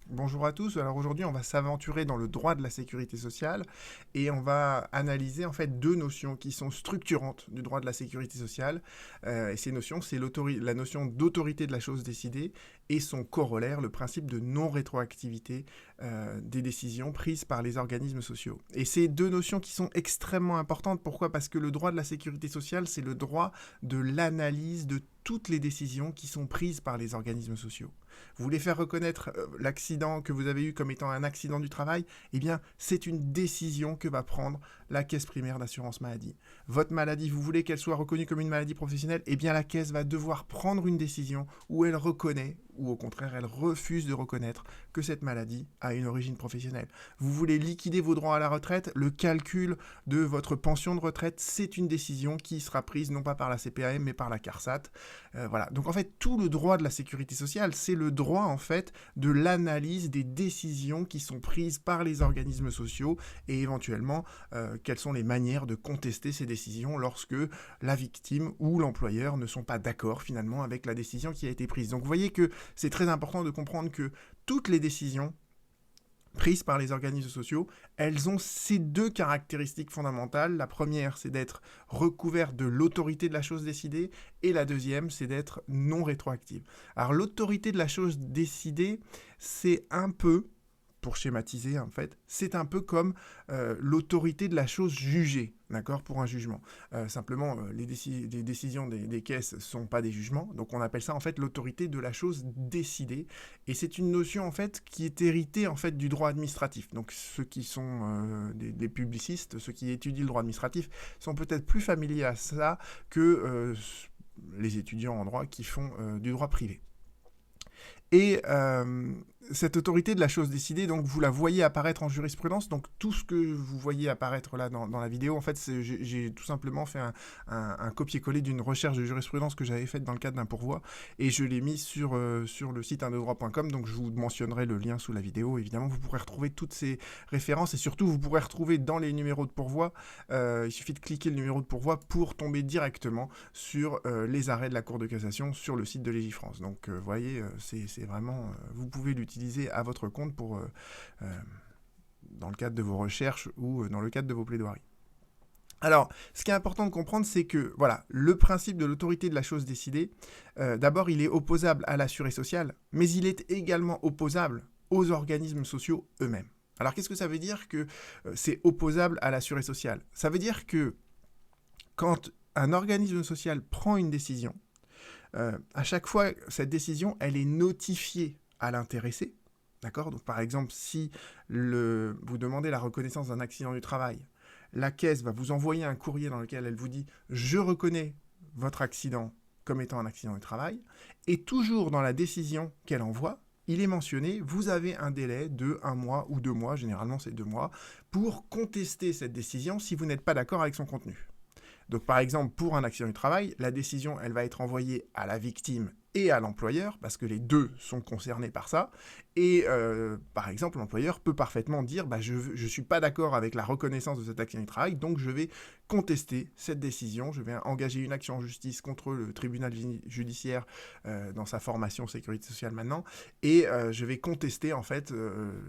Bonjour à tous. Alors aujourd'hui, on va s'aventurer dans le droit de la sécurité sociale et on va analyser en fait deux notions qui sont structurantes du droit de la sécurité sociale. Et ces notions, c'est la notion d'autorité de la chose décidée et son corollaire, le principe de non-rétroactivité des décisions prises par les organismes sociaux. Et ces deux notions qui sont extrêmement importantes. Pourquoi? Parce que le droit de la sécurité sociale, c'est le droit de l'analyse de toutes les décisions qui sont prises par les organismes sociaux. Vous voulez faire reconnaître l'accident que vous avez eu comme étant un accident du travail? Eh bien, c'est une décision que va prendre la caisse primaire d'assurance maladie. Votre maladie, vous voulez qu'elle soit reconnue comme une maladie professionnelle? Eh bien, la caisse va devoir prendre une décision où elle reconnaît, ou au contraire, elle refuse de reconnaître que cette maladie a une origine professionnelle. Vous voulez liquider vos droits à la retraite? Le calcul de votre pension de retraite, c'est une décision qui sera prise non pas par la CPAM, mais par la CARSAT. Voilà. Donc en fait, tout le droit de la sécurité sociale, c'est le droit en fait de l'analyse des décisions qui sont prises par les organismes sociaux et éventuellement quelles sont les manières de contester ces décisions lorsque la victime ou l'employeur ne sont pas d'accord finalement avec la décision qui a été prise. Donc vous voyez que c'est très important de comprendre que toutes les décisions prises par les organismes sociaux, elles ont ces deux caractéristiques fondamentales. La première, c'est d'être recouverte de l'autorité de la chose décidée, et la deuxième, c'est d'être non rétroactive. Alors l'autorité de la chose décidée, c'est un peu, pour schématiser en fait, c'est un peu comme l'autorité de la chose jugée, d'accord, pour un jugement. Simplement, les décisions des caisses ne sont pas des jugements, donc on appelle ça en fait l'autorité de la chose décidée, et c'est une notion en fait qui est héritée en fait du droit administratif. Donc ceux qui sont des publicistes, ceux qui étudient le droit administratif, sont peut-être plus familiers à ça que les étudiants en droit qui font du droit privé. Et cette autorité de la chose décidée, donc vous la voyez apparaître en jurisprudence. Donc tout ce que vous voyez apparaître là dans la vidéo, en fait, j'ai tout simplement fait un copier-coller d'une recherche de jurisprudence que j'avais faite dans le cadre d'un pourvoi, et je l'ai mis sur le site indedroit.com. Donc je vous mentionnerai le lien sous la vidéo. Évidemment, vous pourrez retrouver toutes ces références, et surtout vous pourrez retrouver dans les numéros de pourvoi. Il suffit de cliquer le numéro de pourvoi pour tomber directement sur les arrêts de la Cour de cassation sur le site de Légifrance. Donc vous voyez, c'est vraiment, vous pouvez l'utiliser à votre compte pour, dans le cadre de vos recherches ou dans le cadre de vos plaidoiries. Alors, ce qui est important de comprendre, c'est que voilà, le principe de l'autorité de la chose décidée, d'abord, il est opposable à l'assuré social, mais il est également opposable aux organismes sociaux eux-mêmes. Alors, qu'est-ce que ça veut dire que c'est opposable à l'assuré social? Ça veut dire que quand un organisme social prend une décision, à chaque fois, cette décision, elle est notifiée à l'intéressé. D'accord? Donc, par exemple, si vous demandez la reconnaissance d'un accident du travail, la caisse va vous envoyer un courrier dans lequel elle vous dit « Je reconnais votre accident comme étant un accident du travail », et toujours dans la décision qu'elle envoie, il est mentionné, vous avez un délai de 1 mois ou 2 mois, généralement c'est 2 mois, pour contester cette décision si vous n'êtes pas d'accord avec son contenu. Donc par exemple, pour un accident du travail, la décision, elle va être envoyée à la victime et à l'employeur, parce que les deux sont concernés par ça. Et par exemple, l'employeur peut parfaitement dire je ne suis pas d'accord avec la reconnaissance de cet accident du travail, donc je vais contester cette décision, je vais engager une action en justice contre le tribunal judiciaire dans sa formation sécurité sociale maintenant, et je vais contester en fait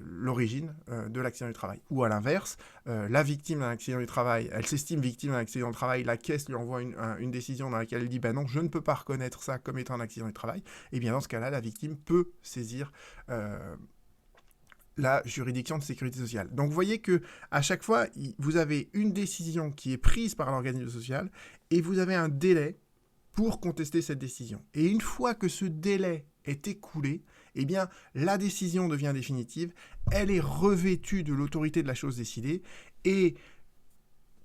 l'origine de l'accident du travail. Ou à l'inverse, la victime d'un accident du travail, elle s'estime victime d'un accident du travail, la caisse lui envoie une décision dans laquelle elle dit non, je ne peux pas reconnaître ça comme étant un accident du travail, et bien dans ce cas-là, la victime peut saisir la juridiction de sécurité sociale. Donc vous voyez que à chaque fois, vous avez une décision qui est prise par l'organisme social et vous avez un délai pour contester cette décision. Et une fois que ce délai est écoulé, eh bien, la décision devient définitive, elle est revêtue de l'autorité de la chose décidée, et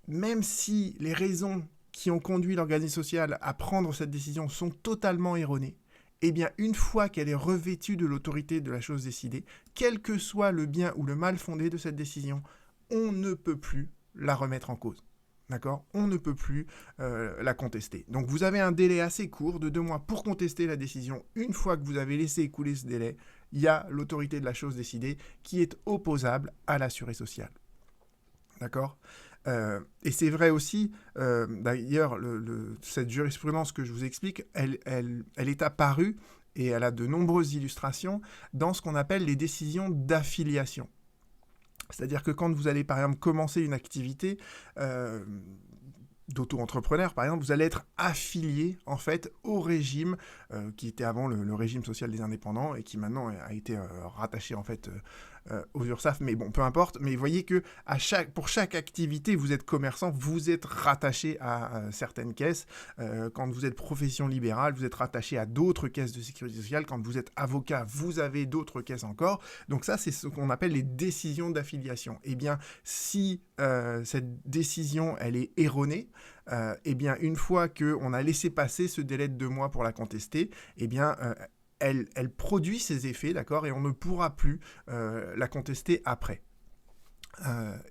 même si les raisons qui ont conduit l'organisme social à prendre cette décision sont totalement erronées, eh bien, une fois qu'elle est revêtue de l'autorité de la chose décidée, quel que soit le bien ou le mal fondé de cette décision, on ne peut plus la remettre en cause. D'accord? On ne peut plus la contester. Donc vous avez un délai assez court de 2 mois pour contester la décision. Une fois que vous avez laissé écouler ce délai, il y a l'autorité de la chose décidée qui est opposable à l'assuré social. D'accord? Et c'est vrai aussi, d'ailleurs, cette jurisprudence que je vous explique, elle est apparue et elle a de nombreuses illustrations dans ce qu'on appelle les décisions d'affiliation. C'est-à-dire que quand vous allez, par exemple, commencer une activité d'auto-entrepreneur, par exemple, vous allez être affilié, en fait, au régime qui était avant le régime social des indépendants et qui maintenant a été rattaché, en fait, aux URSSAF. Mais bon, peu importe. Mais vous voyez que pour chaque activité, vous êtes commerçant, vous êtes rattaché à certaines caisses. Quand vous êtes profession libérale, vous êtes rattaché à d'autres caisses de sécurité sociale. Quand vous êtes avocat, vous avez d'autres caisses encore. Donc ça, c'est ce qu'on appelle les décisions d'affiliation. Eh bien, si cette décision, elle est erronée, eh bien, une fois qu'on a laissé passer ce délai de 2 mois pour la contester, eh bien, elle produit ses effets, d'accord, et on ne pourra plus la contester après.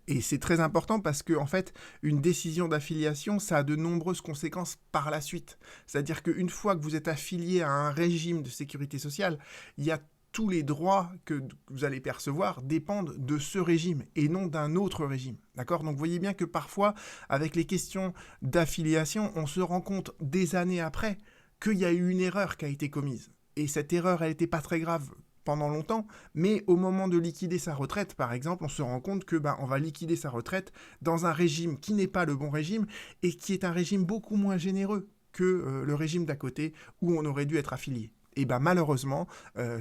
Et c'est très important parce que, en fait, une décision d'affiliation, ça a de nombreuses conséquences par la suite. C'est-à-dire qu'une fois que vous êtes affilié à un régime de sécurité sociale, il y a tous les droits que vous allez percevoir dépendent de ce régime et non d'un autre régime. D'accord ? Donc, vous voyez bien que parfois, avec les questions d'affiliation, on se rend compte des années après qu'il y a eu une erreur qui a été commise. Et cette erreur, elle n'était pas très grave pendant longtemps, mais au moment de liquider sa retraite, par exemple, on se rend compte que on va liquider sa retraite dans un régime qui n'est pas le bon régime et qui est un régime beaucoup moins généreux que le régime d'à côté où on aurait dû être affilié. Et malheureusement,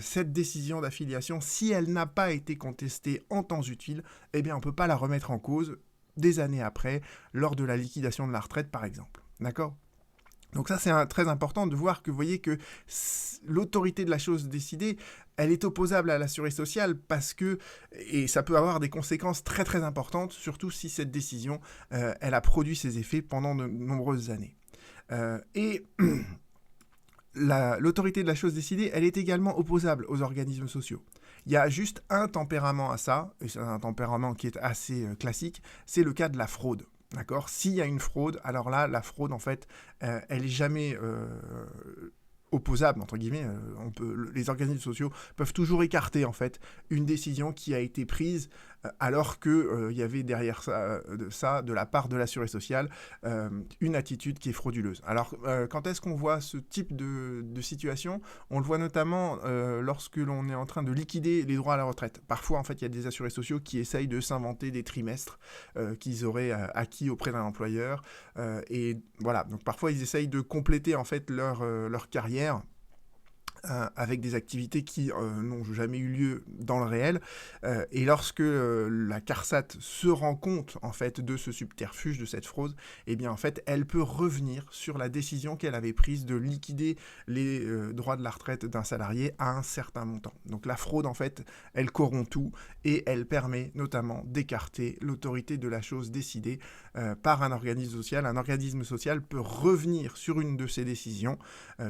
cette décision d'affiliation, si elle n'a pas été contestée en temps utile, on ne peut pas la remettre en cause des années après, lors de la liquidation de la retraite, par exemple. D'accord ? Donc ça, c'est très important de voir que vous voyez que l'autorité de la chose décidée, elle est opposable à l'assuré social parce que, et ça peut avoir des conséquences très très importantes, surtout si cette décision, elle a produit ses effets pendant de nombreuses années. L'autorité de la chose décidée, elle est également opposable aux organismes sociaux. Il y a juste un tempérament à ça, et c'est un tempérament qui est assez classique, c'est le cas de la fraude. D'accord ? S'il y a une fraude, alors là, la fraude, en fait, elle n'est jamais opposable, entre guillemets. Les organismes sociaux peuvent toujours écarter, en fait, une décision qui a été prise alors qu'il y avait derrière ça, de la part de l'assuré social, une attitude qui est frauduleuse. Alors, quand est-ce qu'on voit ce type de situation ? On le voit notamment lorsque l'on est en train de liquider les droits à la retraite. Parfois, en fait, il y a des assurés sociaux qui essayent de s'inventer des trimestres qu'ils auraient acquis auprès d'un employeur. Et voilà, donc parfois, ils essayent de compléter, en fait, leur carrière avec des activités qui n'ont jamais eu lieu dans le réel. Et lorsque la CARSAT se rend compte, en fait, de ce subterfuge, de cette fraude, eh bien, en fait, elle peut revenir sur la décision qu'elle avait prise de liquider les droits de la retraite d'un salarié à un certain montant. Donc, la fraude, en fait, elle corrompt tout et elle permet notamment d'écarter l'autorité de la chose décidée par un organisme social. Un organisme social peut revenir sur une de ces décisions,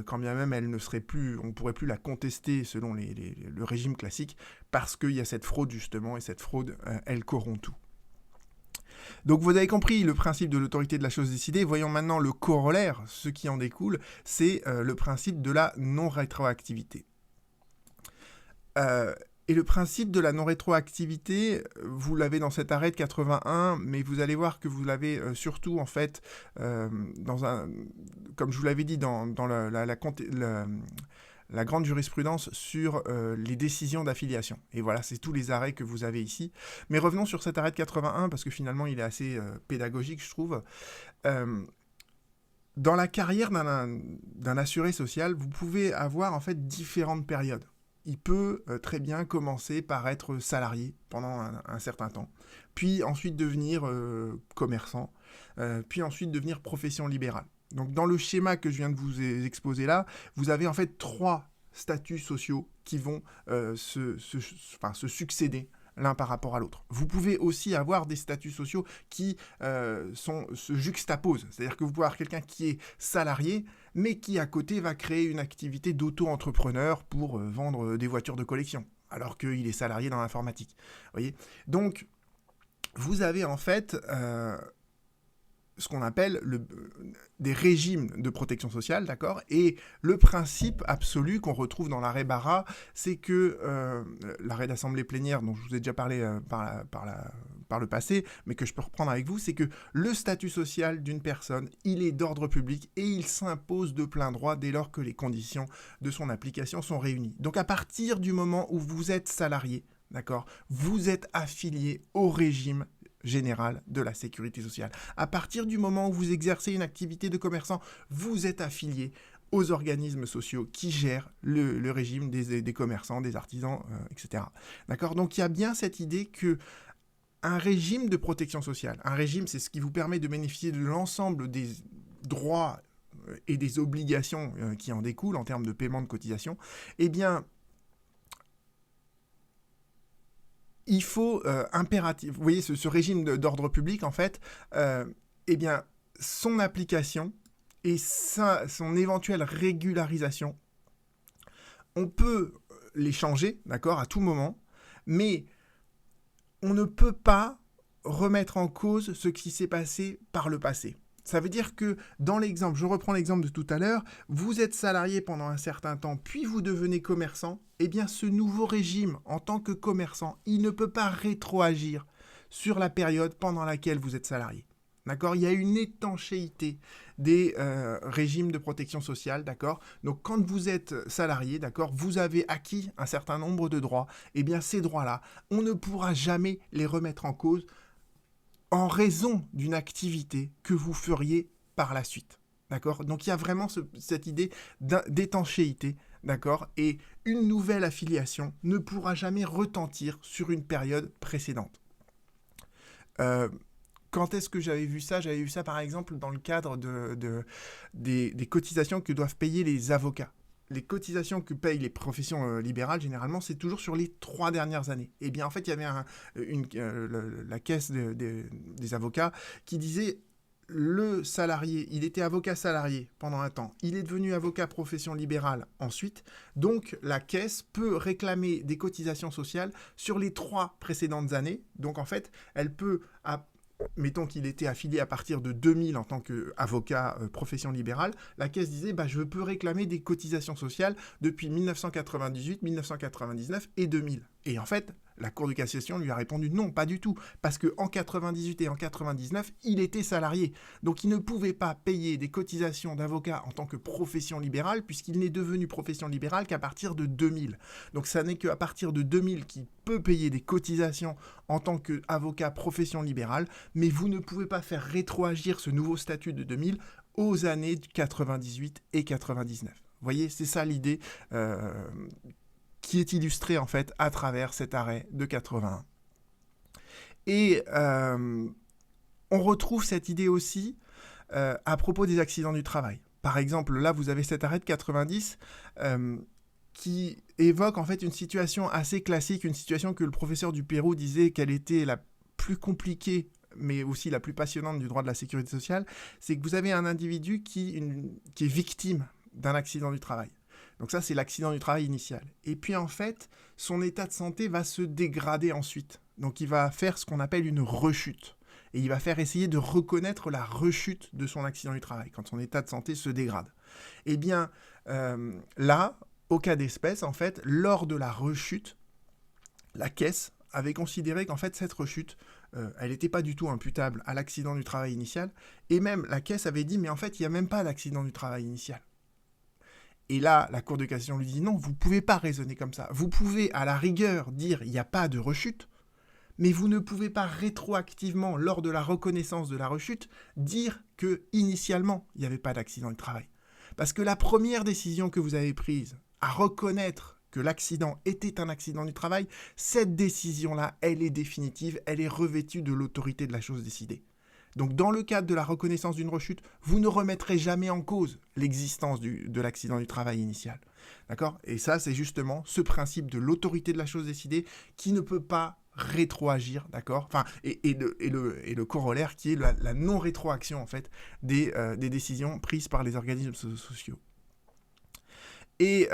quand bien même elle ne serait plus, on pourrait plus la contester selon le régime classique, parce qu'il y a cette fraude justement, et cette fraude, elle corrompt tout. Donc vous avez compris le principe de l'autorité de la chose décidée. Voyons maintenant le corollaire, ce qui en découle, c'est le principe de la non-rétroactivité. Et le principe de la non-rétroactivité, vous l'avez dans cet arrêt de 81, mais vous allez voir que vous l'avez surtout, en fait, comme je vous l'avais dit, dans la grande jurisprudence sur les décisions d'affiliation. Et voilà, c'est tous les arrêts que vous avez ici. Mais revenons sur cet arrêt de 81, parce que finalement, il est assez pédagogique, je trouve. Dans la carrière d'un assuré social, vous pouvez avoir, en fait, différentes périodes. Il peut très bien commencer par être salarié pendant un certain temps, puis ensuite devenir commerçant, puis ensuite devenir profession libérale. Donc dans le schéma que je viens de vous exposer là, vous avez en fait 3 statuts sociaux qui vont se succéder l'un par rapport à l'autre. Vous pouvez aussi avoir des statuts sociaux qui se juxtaposent. C'est-à-dire que vous pouvez avoir quelqu'un qui est salarié, mais qui à côté va créer une activité d'auto-entrepreneur pour vendre des voitures de collection, alors qu'il est salarié dans l'informatique. Vous voyez ? Donc, vous avez en fait ce qu'on appelle des régimes de protection sociale, d'accord ? Et le principe absolu qu'on retrouve dans l'arrêt Barra, c'est que l'arrêt d'assemblée plénière, dont je vous ai déjà parlé par par le passé, mais que je peux reprendre avec vous, c'est que le statut social d'une personne, il est d'ordre public et il s'impose de plein droit dès lors que les conditions de son application sont réunies. Donc à partir du moment où vous êtes salarié, d'accord, vous êtes affilié au régime général de la sécurité sociale. À partir du moment où vous exercez une activité de commerçant, vous êtes affilié aux organismes sociaux qui gèrent le régime des commerçants, des artisans, etc. D'accord ? Donc il y a bien cette idée que un régime de protection sociale, un régime, c'est ce qui vous permet de bénéficier de l'ensemble des droits et des obligations qui en découlent en termes de paiement de cotisation, eh bien, il faut impératif. Vous voyez, ce régime d'ordre public, en fait, eh bien, son application et son éventuelle régularisation, on peut les changer, d'accord, à tout moment, mais on ne peut pas remettre en cause ce qui s'est passé par le passé. Ça veut dire que dans l'exemple, je reprends l'exemple de tout à l'heure, vous êtes salarié pendant un certain temps, puis vous devenez commerçant, eh bien ce nouveau régime, en tant que commerçant, il ne peut pas rétroagir sur la période pendant laquelle vous êtes salarié. D'accord ? Il y a une étanchéité des régimes de protection sociale, d'accord ? Donc quand vous êtes salarié, d'accord, vous avez acquis un certain nombre de droits, eh bien ces droits-là, on ne pourra jamais les remettre en cause en raison d'une activité que vous feriez par la suite. D'accord ? Donc il y a vraiment cette idée d'étanchéité, d'accord ? Et une nouvelle affiliation ne pourra jamais retentir sur une période précédente. Quand est-ce que j'avais vu ça ? J'avais vu ça par exemple dans le cadre des cotisations que doivent payer les avocats. Les cotisations que payent les professions libérales, généralement, c'est toujours sur les 3 dernières années. Et bien, en fait, il y avait la caisse des avocats qui disait le salarié, il était avocat salarié pendant un temps, il est devenu avocat profession libérale ensuite, donc la caisse peut réclamer des cotisations sociales sur les 3 précédentes années. Donc, en fait, elle peut... Mettons qu'il était affilié à partir de 2000 en tant qu'avocat profession libérale, la caisse disait je peux réclamer des cotisations sociales depuis 1998, 1999 et 2000. Et en fait, la Cour de cassation lui a répondu non, pas du tout, parce qu'en 98 et en 99, il était salarié. Donc il ne pouvait pas payer des cotisations d'avocat en tant que profession libérale, puisqu'il n'est devenu profession libérale qu'à partir de 2000. Donc ça n'est qu'à partir de 2000 qu'il peut payer des cotisations en tant qu'avocat profession libérale, mais vous ne pouvez pas faire rétroagir ce nouveau statut de 2000 aux années 98 et 99. Vous voyez, c'est ça l'idée qui est illustrée en fait à travers cet arrêt de 81. Et on retrouve cette idée aussi à propos des accidents du travail. Par exemple, là, vous avez cet arrêt de 90 qui évoque en fait une situation assez classique, une situation que le professeur du Pérou disait qu'elle était la plus compliquée mais aussi la plus passionnante du droit de la sécurité sociale, c'est que vous avez un individu qui est victime d'un accident du travail. Donc ça, c'est l'accident du travail initial. Et puis en fait, son état de santé va se dégrader ensuite. Donc il va faire ce qu'on appelle une rechute. Et il va faire essayer de reconnaître la rechute de son accident du travail, quand son état de santé se dégrade. Eh bien, là, au cas d'espèce, en fait, lors de la rechute, la caisse avait considéré qu'en fait, cette rechute, elle n'était pas du tout imputable à l'accident du travail initial. Et même, la caisse avait dit, mais en fait, il n'y a même pas d'accident du travail initial. Et là, la Cour de cassation lui dit non, vous ne pouvez pas raisonner comme ça. Vous pouvez, à la rigueur, dire il n'y a pas de rechute, mais vous ne pouvez pas rétroactivement, lors de la reconnaissance de la rechute, dire qu'initialement, il n'y avait pas d'accident du travail. Parce que la première décision que vous avez prise à reconnaître que l'accident était un accident du travail, cette décision-là, elle est définitive, elle est revêtue de l'autorité de la chose décidée. Donc, dans le cadre de la reconnaissance d'une rechute, vous ne remettrez jamais en cause l'existence de l'accident du travail initial. D'accord ? Et ça, c'est justement ce principe de l'autorité de la chose décidée qui ne peut pas rétroagir, d'accord ? Enfin, et le corollaire qui est la non-rétroaction, en fait, des décisions prises par les organismes sociaux. Et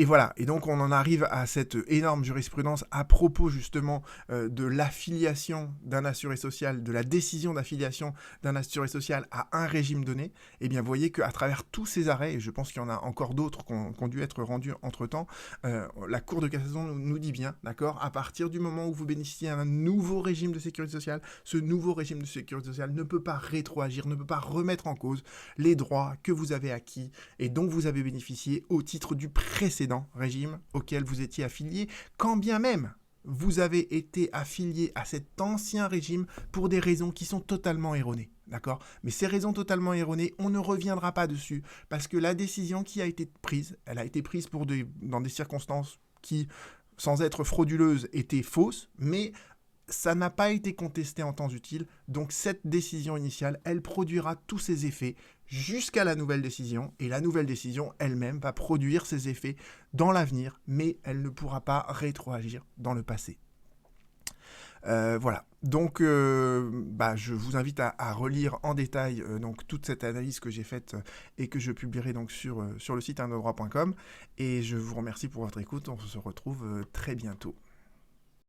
voilà. Et donc, on en arrive à cette énorme jurisprudence à propos, justement, de l'affiliation d'un assuré social, de la décision d'affiliation d'un assuré social à un régime donné. Eh bien, vous voyez qu'à travers tous ces arrêts, et je pense qu'il y en a encore d'autres qui ont dû être rendus entre-temps, la Cour de cassation nous dit bien, d'accord, à partir du moment où vous bénéficiez d'un nouveau régime de sécurité sociale, ce nouveau régime de sécurité sociale ne peut pas rétroagir, ne peut pas remettre en cause les droits que vous avez acquis et dont vous avez bénéficié au titre du précédent régime auquel vous étiez affilié, quand bien même vous avez été affilié à cet ancien régime pour des raisons qui sont totalement erronées. D'accord ? Mais ces raisons totalement erronées, on ne reviendra pas dessus, parce que la décision qui a été prise, elle a été prise dans des circonstances qui, sans être frauduleuses, étaient fausses, mais ça n'a pas été contesté en temps utile, donc cette décision initiale, elle produira tous ses effets jusqu'à la nouvelle décision, et la nouvelle décision elle-même va produire ses effets dans l'avenir, mais elle ne pourra pas rétroagir dans le passé. Voilà. Donc, je vous invite à relire en détail donc toute cette analyse que j'ai faite et que je publierai donc sur le site arnaudroit.com. Et je vous remercie pour votre écoute. On se retrouve très bientôt.